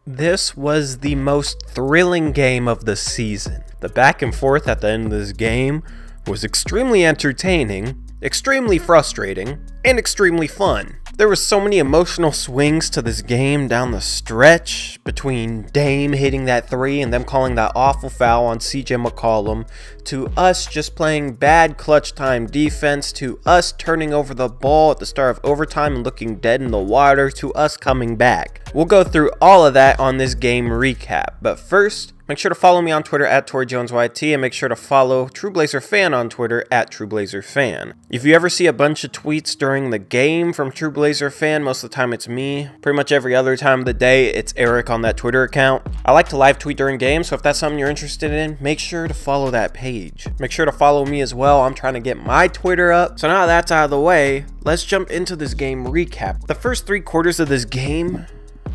This was the most thrilling game of the season. The back and forth at the end of this game was extremely entertaining, extremely frustrating, and extremely fun. There were so many emotional swings to this game down the stretch, between Dame hitting that 3 and them calling that awful foul on CJ McCollum, to us just playing bad clutch time defense, to us turning over the ball at the start of overtime and looking dead in the water, to us coming back. We'll go through all of that on this game recap, but first, make sure to follow me on Twitter at ToryJonesYT, and make sure to follow TrueBlazerFan on Twitter at TrueBlazerFan. If you ever see a bunch of tweets during the game from TrueBlazerFan, most of the time it's me. Pretty much every other time of the day, it's Eric on that Twitter account. I like to live tweet during games, so if that's something you're interested in, make sure to follow that page. Make sure to follow me as well. I'm trying to get my Twitter up. So now that's out of the way, let's jump into this game recap. The first 3 quarters of this game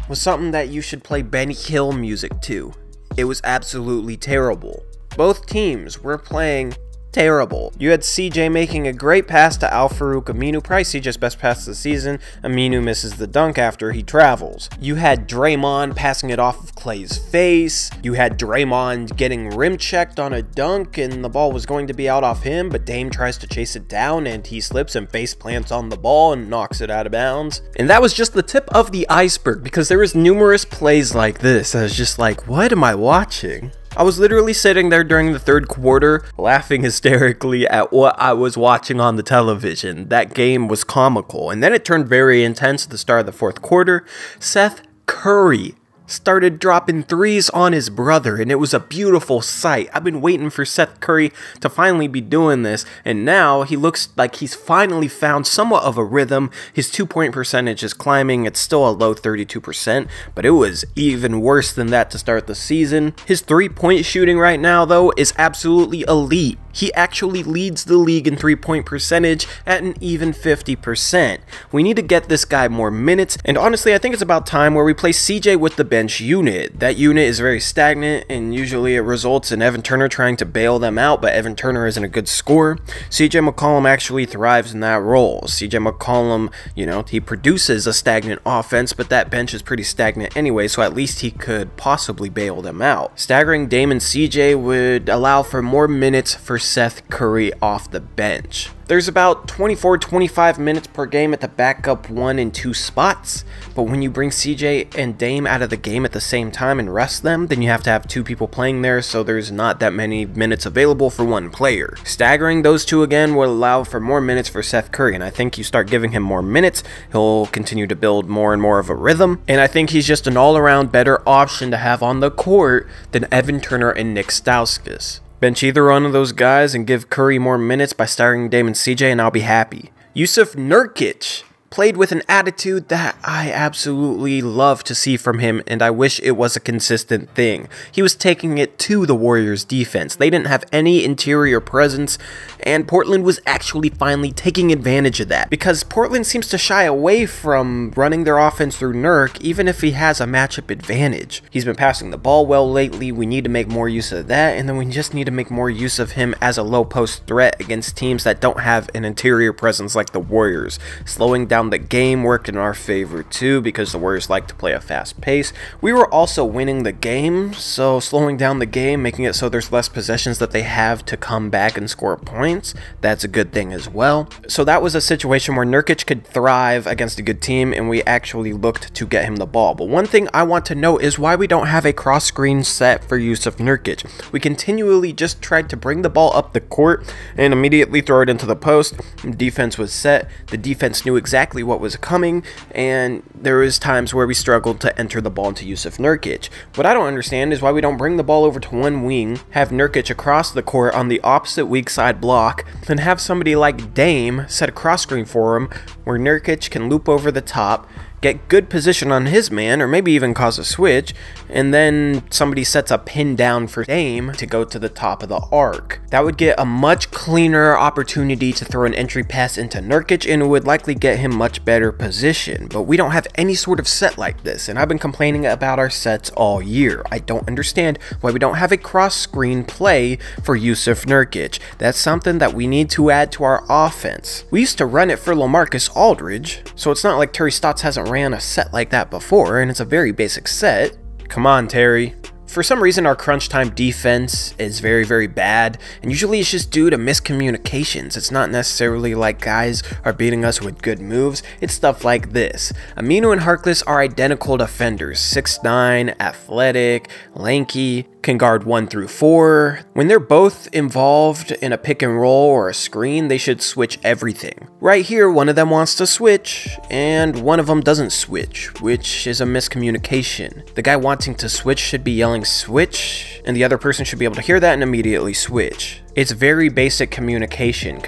was something that you should play Benny Hill music to. It was absolutely terrible. Both teams were playing terrible. You had CJ making a great pass to Al-Farouq Aminu, probably CJ's best pass of the season. Aminu misses the dunk after he travels. You had Draymond passing it off of Clay's face. You had Draymond getting rim checked on a dunk and the ball was going to be out off him, but Dame tries to chase it down and he slips and face plants on the ball and knocks it out of bounds. And that was just the tip of the iceberg, because there was numerous plays like this. I was just like, what am I watching? I was literally sitting there during the 3rd quarter, laughing hysterically at what I was watching on the television. That game was comical, and then it turned very intense at the start of the 4th quarter. Seth Curry started dropping 3s on his brother, and it was a beautiful sight. I've been waiting for Seth Curry to finally be doing this, and now he looks like he's finally found somewhat of a rhythm. His 2-point percentage is climbing. It's still a low 32%, but it was even worse than that to start the season. His 3-point shooting right now, though, is absolutely elite. He actually leads the league in 3-point percentage at an even 50%. We need to get this guy more minutes, and honestly, I think it's about time where we play CJ with the bench unit. That unit is very stagnant, and usually it results in Evan Turner trying to bail them out, but Evan Turner isn't a good scorer. CJ McCollum actually thrives in that role. CJ McCollum, you know, he produces a stagnant offense, but that bench is pretty stagnant anyway, so at least he could possibly bail them out. Staggering Dame and CJ would allow for more minutes for Seth Curry off the bench. There's about 24-25 minutes per game at the backup 1 and 2 spots, but when you bring CJ and Dame out of the game at the same time and rest them, then you have to have 2 people playing there, so there's not that many minutes available for 1 player. Staggering those 2 again will allow for more minutes for Seth Curry, and I think you start giving him more minutes, he'll continue to build more and more of a rhythm, and I think he's just an all-around better option to have on the court than Evan Turner and Nick Stauskas. Bench either one of those guys and give Curry more minutes by staggering Dame and CJ, and I'll be happy. Jusuf Nurkic played with an attitude that I absolutely love to see from him, and I wish it was a consistent thing. He was taking it to the Warriors defense. They didn't have any interior presence, and Portland was actually finally taking advantage of that, because Portland seems to shy away from running their offense through Nurk, even if he has a matchup advantage. He's been passing the ball well lately. We need to make more use of that, and then we just need to make more use of him as a low post threat against teams that don't have an interior presence like the Warriors. Slowing down the game worked in our favor too, because the Warriors like to play a fast pace. We were also winning the game, so slowing down the game, making it so there's less possessions that they have to come back and score points, that's a good thing as well. So that was a situation where Nurkic could thrive against a good team, and we actually looked to get him the ball. But one thing I want to know is why we don't have a cross screen set for Jusuf Nurkic. We continually just tried to bring the ball up the court and immediately throw it into the post. Defense was set. The defense knew exactly what was coming, and there was times where we struggled to enter the ball into Jusuf Nurkic. What I don't understand is why we don't bring the ball over to one wing, have Nurkic across the court on the opposite weak side block, and have somebody like Dame set a cross screen for him where Nurkic can loop over the top, get good position on his man, or maybe even cause a switch, and then somebody sets a pin down for Dame to go to the top of the arc. That would get a much cleaner opportunity to throw an entry pass into Nurkic, and it would likely get him much better position. But we don't have any sort of set like this, and I've been complaining about our sets all year. I don't understand why we don't have a cross screen play for Jusuf Nurkic. That's something that we need to add to our offense. We used to run it for LaMarcus Aldridge, so it's not like Terry Stotts hasn't ran a set like that before, and it's a very basic set. Come on, Terry. For some reason, our crunch time defense is very, very bad, and usually it's just due to miscommunications. It's not necessarily like guys are beating us with good moves. It's stuff like this. Aminu and Harkless are identical defenders, 6'9", athletic, lanky, can guard 1 through 4. When they're both involved in a pick and roll or a screen, they should switch everything. Right here, one of them wants to switch, and one of them doesn't switch, which is a miscommunication. The guy wanting to switch should be yelling switch, and the other person should be able to hear that and immediately switch. It's very basic communication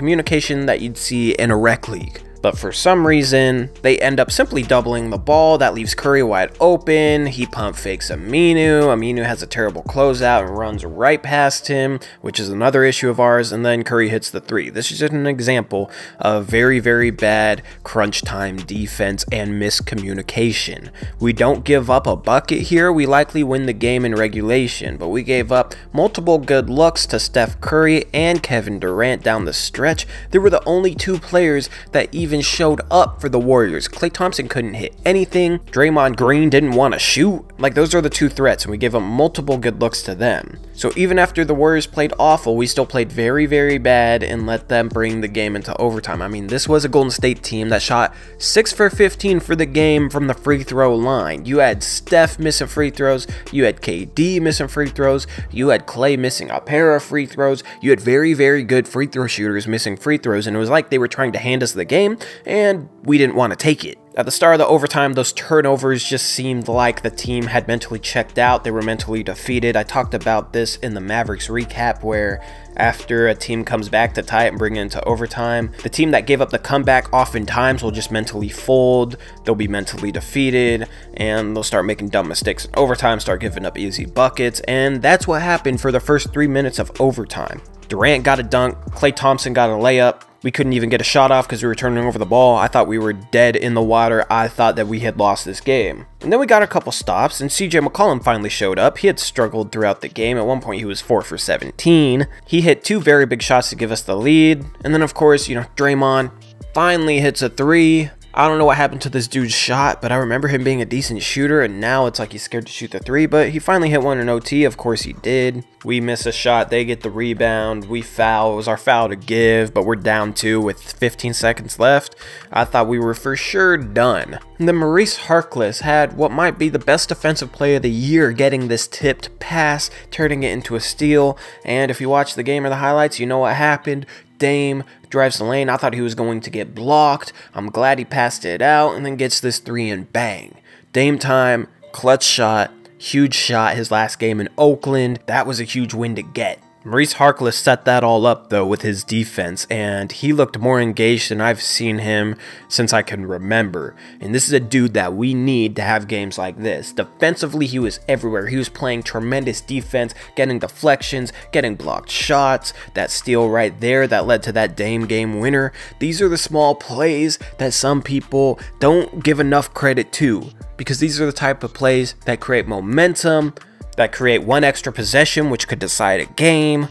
that you'd see in a rec league. But for some reason, they end up simply doubling the ball. That leaves Curry wide open. He pump fakes Aminu. Aminu has a terrible closeout and runs right past him, which is another issue of ours. And then Curry hits the 3. This is just an example of very, very bad crunch time defense and miscommunication. We don't give up a bucket here. We likely win the game in regulation, but we gave up multiple good looks to Steph Curry and Kevin Durant down the stretch. They were the only 2 players that even showed up for the Warriors. Klay Thompson couldn't hit anything. Draymond Green didn't want to shoot. Like, those are the 2 threats, and we gave them multiple good looks to them. So even after the Warriors played awful, we still played very, very bad and let them bring the game into overtime. I mean, this was a Golden State team that shot 6 for 15 for the game from the free throw line. You had Steph missing free throws. You had KD missing free throws. You had Klay missing a pair of free throws. You had very, very good free throw shooters missing free throws, and it was like they were trying to hand us the game, and we didn't want to take it. At the start of the overtime, those turnovers just seemed like the team had mentally checked out. They were mentally defeated. I talked about this in the Mavericks recap, where after a team comes back to tie it and bring it into overtime, the team that gave up the comeback oftentimes will just mentally fold. They'll be mentally defeated, and they'll start making dumb mistakes in overtime, start giving up easy buckets, and that's what happened for the first 3 minutes of overtime. Durant got a dunk. Klay Thompson got a layup. We couldn't even get a shot off because we were turning over the ball. I thought we were dead in the water. I thought that we had lost this game. And then we got a couple stops, and CJ McCollum finally showed up. He had struggled throughout the game. At one point, he was 4 for 17. He hit 2 very big shots to give us the lead. And then, of course, Draymond finally hits a 3. I don't know what happened to this dude's shot, but I remember him being a decent shooter, and now it's like he's scared to shoot the 3, but he finally hit one in OT. Of course he did. We miss a shot, they get the rebound, we foul. It was our foul to give, but we're down 2 with 15 seconds left. I thought we were for sure done. And then Maurice Harkless had what might be the best defensive play of the year, getting this tipped pass, turning it into a steal, and if you watch the game or the highlights, you know what happened. Dame drives the lane. I thought he was going to get blocked. I'm glad he passed it out and then gets this 3 and bang. Dame time, clutch shot, huge shot his last game in Oakland. That was a huge win to get. Maurice Harkless set that all up though with his defense, and he looked more engaged than I've seen him since I can remember. And this is a dude that we need to have games like this. Defensively, he was everywhere. He was playing tremendous defense, getting deflections, getting blocked shots, that steal right there that led to that Dame game winner. These are the small plays that some people don't give enough credit to, because these are the type of plays that create momentum, that create one extra possession which could decide a game.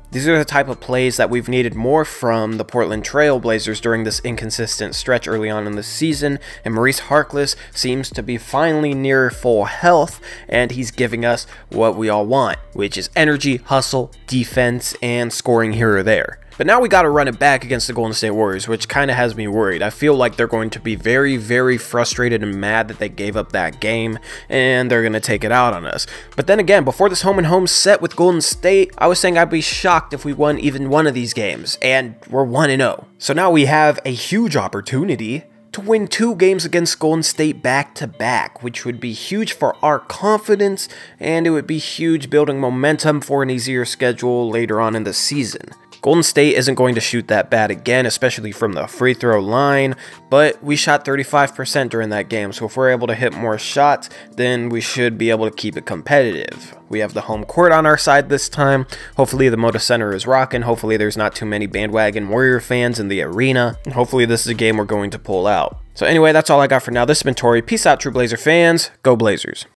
These are the type of plays that we've needed more from the Portland Trail Blazers during this inconsistent stretch early on in the season, and Maurice Harkless seems to be finally near full health, and he's giving us what we all want, which is energy, hustle, defense, and scoring here or there. But now we got to run it back against the Golden State Warriors, which kind of has me worried. I feel like they're going to be very, very frustrated and mad that they gave up that game, and they're going to take it out on us. But then again, before this home-and-home set with Golden State, I was saying I'd be shocked if we won even one of these games, and we're 1-0. So now we have a huge opportunity to win 2 games against Golden State back-to-back, which would be huge for our confidence, and it would be huge building momentum for an easier schedule later on in the season. Golden State isn't going to shoot that bad again, especially from the free throw line, but we shot 35% during that game, so if we're able to hit more shots, then we should be able to keep it competitive. We have the home court on our side this time. Hopefully the Moda Center is rocking. Hopefully there's not too many bandwagon Warrior fans in the arena, and hopefully this is a game we're going to pull out. So anyway, that's all I got for now. This has been Tori. Peace out, true Blazer fans. Go Blazers.